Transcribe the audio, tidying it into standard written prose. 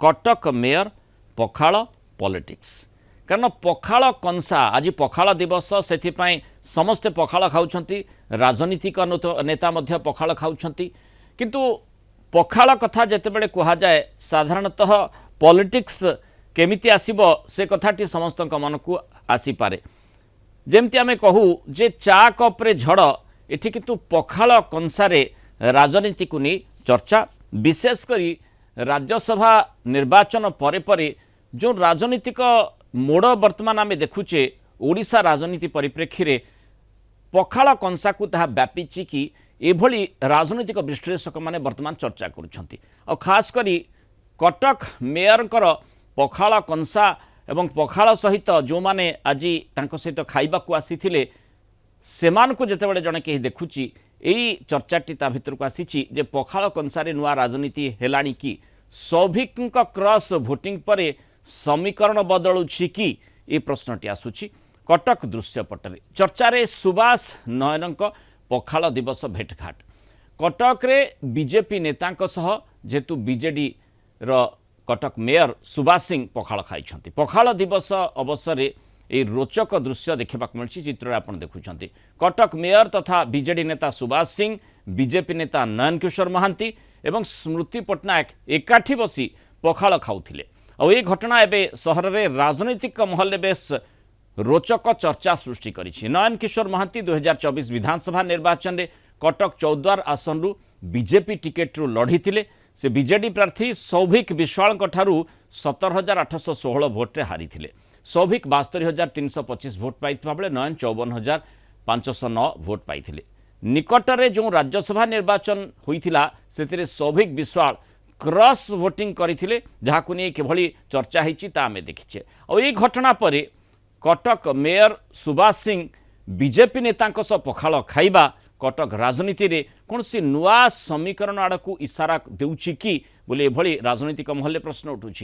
Cuttack mayor पखाल politics कारण पखाल कंसा आज पखाल दिवस से समस्ते पखाल खाऊंट राजनीतिक नेता पखाल खाऊंट किंतु पखाल कथा जितेबाला कहुए साधारणतः पॉलिटिक्स केमिति आसीबो से कथाटी समस्त मन को आसीपे जमती आम कहू जे चा कप्रे झड़ एठी किंतु पखाल कंसारे राजनीति को नहीं चर्चा विशेषकर राज्यसभा निर्वाचन परे परे जो राजनीतिक मोड़ वर्तमान आम देखुचे ओडिशा राजनीति परिप्रेक्षी रे पखाल कंसा को ताहा व्यापीची कि एभली राजनीतिक विश्लेषक माने वर्तमान चर्चा करुछंती और खास करी कटक मेयर पखाल कंसा एवं पखाल सहित जो माने आज तांको सहित खाइबा को आसीथिले सेमान को जेतेबेले जने केही देखुची यही चर्चाटी ता भितर को आसीची जे पखाल कंसारे नुआ राजनीति हेलाणी कि सौभिक क्रॉस भोटिंग परे समीकरण बदलुछि कि ये प्रश्नटी आसुछि कटक दृश्यपटरे चर्चारे सुभाष नयन पखाल दिवस भेटघाट कटक रे बीजेपी नेतांक सह जेतु बीजेडी रो कटक मेयर सुभाष सिंह पखाल खाई पखाल दिवस अवसर ये रोचक दृश्य देखा मिली चित्र आप देखुं कटक मेयर तथा बीजेडी नेता सुभाष सिंह बीजेपी नेता नयन किशोर महांती एवं स्मृति पट्टनायक एकाठी बसी पखाल खाऊले और ये घटना एवं सहर में राजनीतिक महल बेस रोचक चर्चा सृष्टि करिछि। नयन किशोर महांती 2024 विधानसभा निर्वाचन में कटक चौद्वार आसन रु बीजेपी टिकेट रु लढ़ी से बीजेडी प्रार्थी सौभिक विश्वाल 17,816 भोट्रे हारी सौभिक 72,325 भोट पाई बेले नयन 54,509 भोट पाई निकटरे जो राज्यसभा निर्वाचन होइथिला सेतिरे सौभिक विश्वाल क्रॉस वोटिंग करथिले जहाकु नै केभली चर्चा हिची ता आमे देखिछे और ये घटना परे कटक मेयर सुभाष सिंह बीजेपी नेतांक सह पखाल खाइबा कटक राजनीति रे कौन सी नुआ समीकरण आड़ को इशारा देउछि कि बोले एभली राजनीतिक महल प्रश्न उठुछि